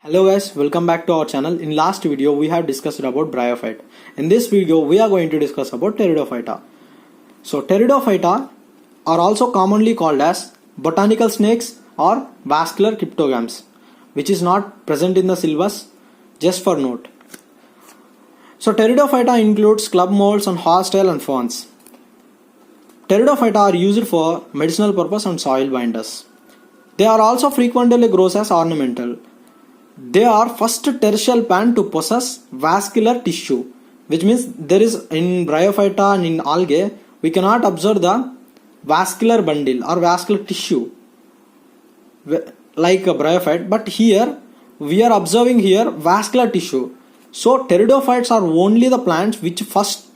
Hello guys, welcome back to our channel. In last video we have discussed about bryophyte. In this video we are going to discuss about pteridophyta. So pteridophyta are also commonly called as botanical snakes or vascular cryptogams, which is not present in the syllabus, just for note. So pteridophyta includes club molds and horsetail and ferns. Pteridophyta are used for medicinal purpose and soil binders. They are also frequently grown as ornamental. They are first terrestrial plant to possess vascular tissue, which means there is in bryophyta and in algae we cannot observe the vascular bundle or vascular tissue like a bryophyte, but here we are observing here vascular tissue. So pteridophytes are only the plants which first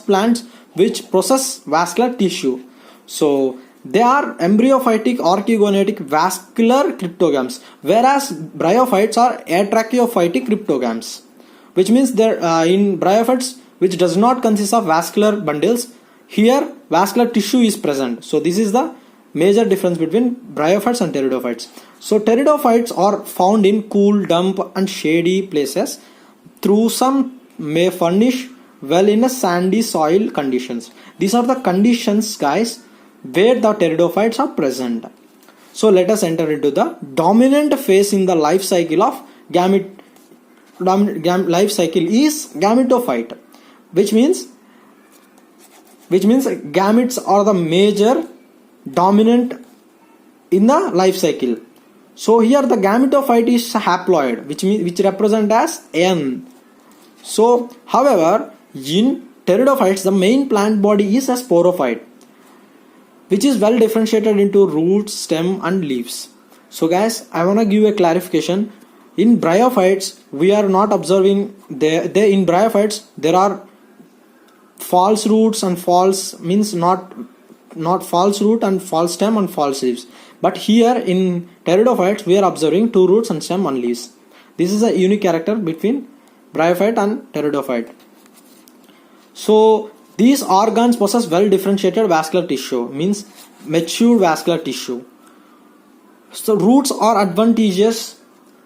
plants which possess vascular tissue. So they are embryophytic archegonetic vascular cryptogams, whereas bryophytes are atracheophytic cryptogams, which means there in bryophytes which does not consist of vascular bundles, here vascular tissue is present. So this is the major difference between bryophytes and pteridophytes. So pteridophytes are found in cool, damp and shady places. Through some may furnish well in a sandy soil conditions. These are the conditions, guys, where the pteridophytes are present. So let us enter into the dominant phase in the life cycle of life cycle is gametophyte, which means gametes are the major dominant in the life cycle. So here the gametophyte is haploid, which represent as N. So however, in pteridophytes the main plant body is a sporophyte, which is well differentiated into roots, stem and leaves. So guys, I want to give a clarification. In bryophytes we are not observing in bryophytes there are false roots and false means not false root and false stem and false leaves, but here in pteridophytes we are observing two roots and stem and leaves. This is a unique character between bryophyte and pteridophyte. So these organs possess well differentiated vascular tissue, means mature vascular tissue. So roots are adventitious.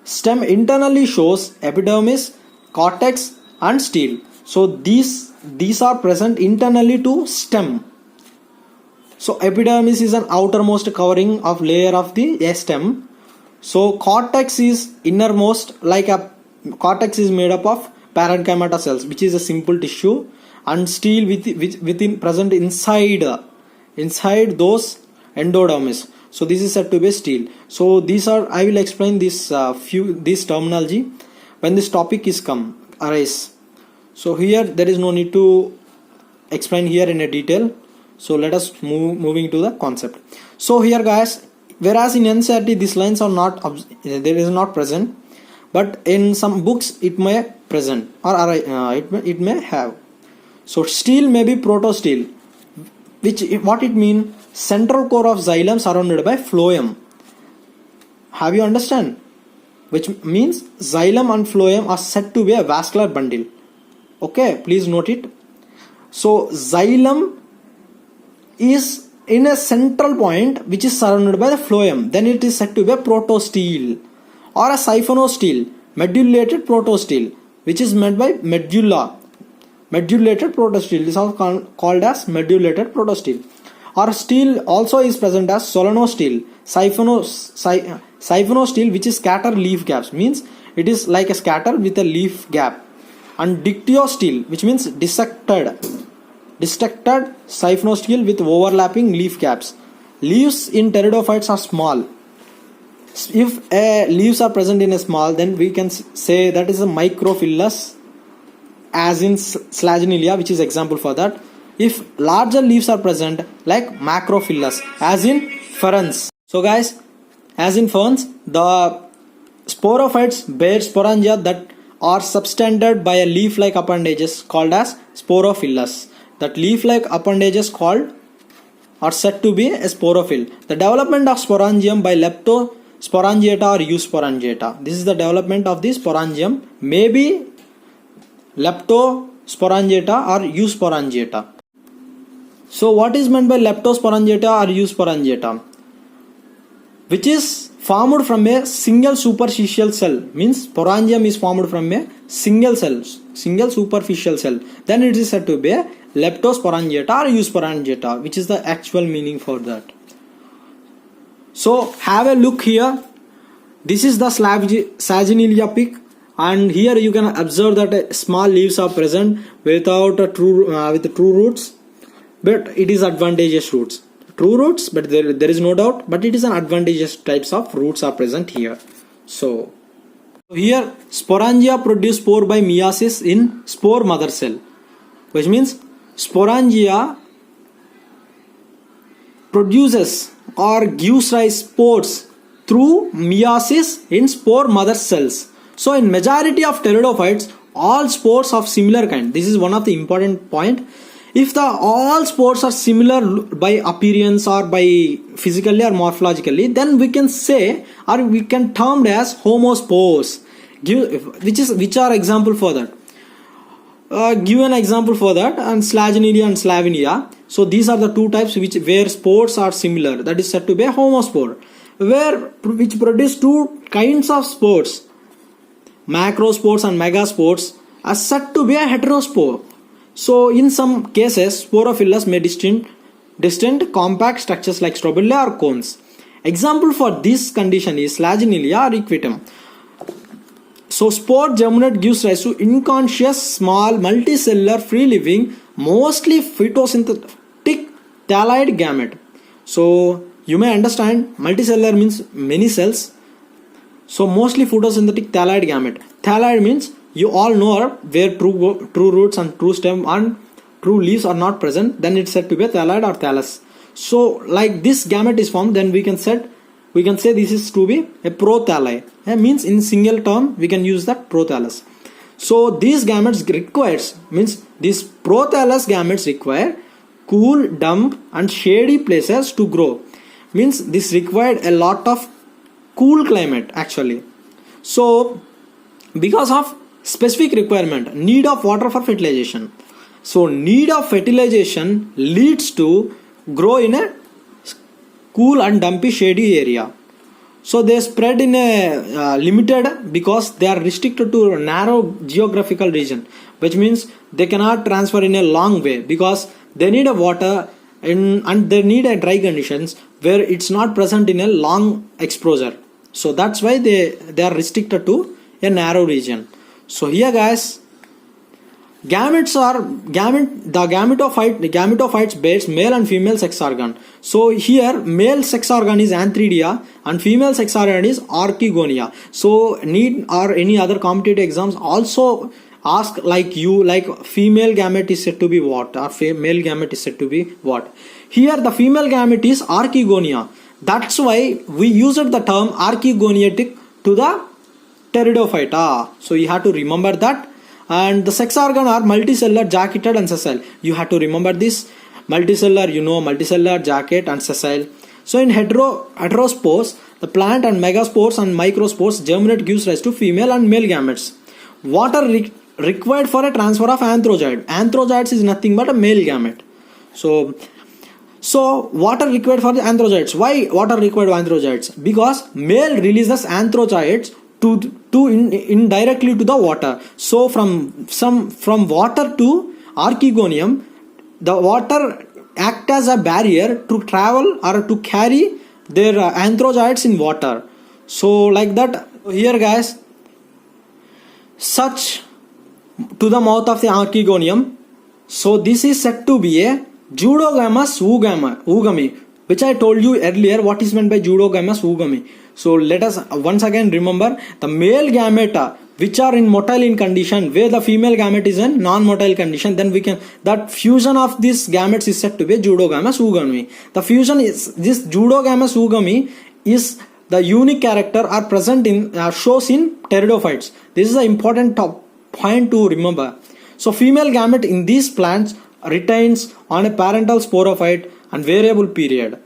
Stem internally shows epidermis, cortex and stele. So these are present internally to stem. So epidermis is an outermost covering of layer of the stem. So cortex is innermost, like a cortex is made up of parenchyma cells, which is a simple tissue, and stele within present inside those endodermis. So this is said to be stele. So these are, I will explain this terminology when this topic is arise. So here there is no need to explain here in a detail. So let us moving to the concept. So here guys, whereas in NCERT these lines are there is not present, but in some books it may present or it may have. So stele may be protostele, what it mean? Central core of xylem surrounded by phloem. Have you understand? Which means xylem and phloem are said to be a vascular bundle. Okay, please note it. So xylem is in a central point which is surrounded by the phloem. Then it is said to be a protostele or a siphonostele, medullated protostele, which is made by medulla. Medullated protostele is also called as medullated protostele. Or stele also is present as solenostele, siphonostele, which is scatter leaf gaps, means it is like a scatter with a leaf gap, and dictyostele, which means dissected siphonostele with overlapping leaf gaps. Leaves in pteridophytes are small. If leaves are present in a small, then we can say that is a microphyllus, as in Slagenelia, which is example for that. If larger leaves are present, like macrophyllus, as in ferns. So guys, as in ferns, the sporophytes bear sporangia that are subtended by a leaf-like appendages called as sporophyllus. That leaf-like appendages called are said to be a sporophyll. The development of sporangium by leptosporangiata or eusporangiata. This is the development of this sporangium, maybe leptosporangiata or eusporangiata. So what is meant by leptosporangiata or eusporangiata? Which is formed from a single superficial cell, means sporangium is formed from a single superficial cell, then it is said to be a leptosporangiata or eusporangiata, which is the actual meaning for that. So have a look here. This is the Saginelia peak, and here you can observe that small leaves are present without with true roots, but it is advantageous roots. True roots, but there is no doubt, but it is an advantageous types of roots are present here. So here sporangia produce spore by meiosis in spore mother cell, which means sporangia produces or gives rise spores through meiosis in spore mother cells. So in majority of pteridophytes, all spores of similar kind. This is one of the important point. If the all spores are similar by appearance or by physically or morphologically, then we can say, or we can term as homospores. Which are example for that? Give an example for that, and Slaginelia and Slavinia. So these are the two types where spores are similar. That is said to be a homospore, which produce two kinds of spores. Macrospores and megaspores are said to be a heterospore. So in some cases, sporophylls may distinct compact structures like strobila or cones. Example for this condition is Slaginelia or equitum. So spore germinate gives rise to inconscious, small, multicellular, free-living, mostly photosynthetic thalloid gamete. So you may understand multicellular means many cells. So mostly photosynthetic thalloid gamete. Thalloid means you all know where true roots and true stem and true leaves are not present, then it's said to be a thalloid or thallus. So like this gamete is formed, then we can say this is to be a prothalli. Means in single term we can use that prothallus. So these gametes these prothallus gametes require cool, damp and shady places to grow. Means this required a lot of cool climate actually. So because of specific requirement, need of water for fertilization. So need of fertilization leads to grow in a cool and dumpy shady area. So they spread in a limited, because they are restricted to a narrow geographical region, which means they cannot transfer in a long way because they need a water and they need a dry conditions where it's not present in a long exposure. So that's why they are restricted to a narrow region. So here guys, the gametophytes bears male and female sex organ. So here male sex organ is antheridia and female sex organ is archegonia. So NEET or any other competitive exams also ask like female gamete is said to be what or male gamete is said to be what. Here the female gamete is archegonia. That's why we used the term archegoniatic to the pteridophyta. So you have to remember that. And the sex organ are multicellular, jacketed and sessile. You have to remember this. Multicellular, multicellular, jacket and sessile. So in heterospores, the plant and megaspores and microspores germinate gives rise to female and male gametes. Water required for a transfer of anthrozoid. Anthrozoids is nothing but a male gamete. So water required for the anthrozoids. Why water required for anthrozoids? Because male releases anthrozoids to indirectly to the water. So from water to archegonium, the water act as a barrier to travel or to carry their anthrozoids in water. So like that here guys, such to the mouth of the archegonium. So this is said to be a Judogamous oogami, which I told you earlier what is meant by Judogamous oogami. So let us once again remember the male gamete which are in motile in condition, where the female gamete is in non-motile condition, then we can, that fusion of these gametes is said to be Judogamous oogami. The fusion is this Judogamous oogami is the unique character are present in shows in pteridophytes. This is an important point to remember. So female gamete in these plants retains on a parental sporophyte and variable period.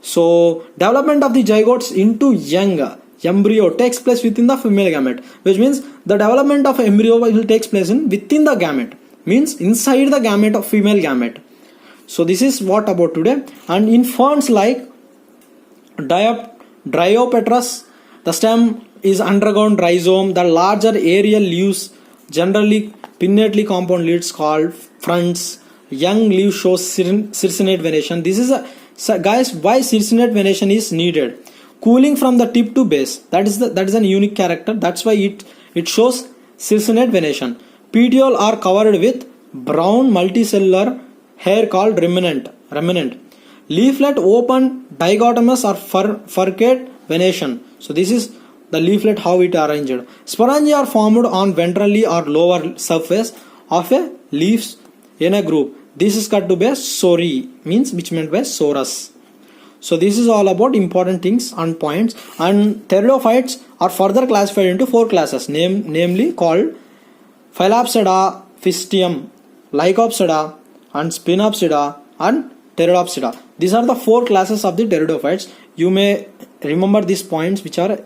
So development of the zygotes into young embryo takes place within the female gamete, which means the development of embryo will takes place within the gamete, means inside the gamete of female gamete. So this is what about today. And in ferns like Dryopetrus, the stem is underground rhizome. The larger aerial leaves, generally pinnately compound leaves called fronds. Young leaves show circinate venation. This is a, so guys, why circinate venation is needed. Cooling from the tip to base. That is an unique character. That's why it shows circinate venation. Petiole are covered with brown multicellular hair called remnant. Leaflet open dichotomous or furcate venation. So this is the leaflet how it arranged. Sporangia are formed on ventrally or lower surface of a leaves in a group. This is cut to be sori, means which meant by sorus. So this is all about important things and points. And pteridophytes are further classified into 4 classes, namely called Phylopsida, Fistium, Lycopsida, and Spinopsida, and Pteridopsida. These are the 4 classes of the pteridophytes. You may remember these points, which are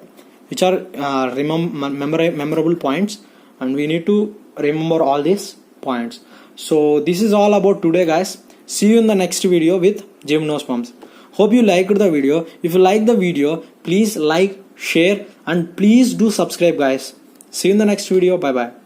memorable points, and we need to remember all these points. So this is all about today, guys. See you in the next video with gymnosperms. Hope you liked the video. If you like the video, please like, share, and please do subscribe, guys. See you in the next video. Bye bye.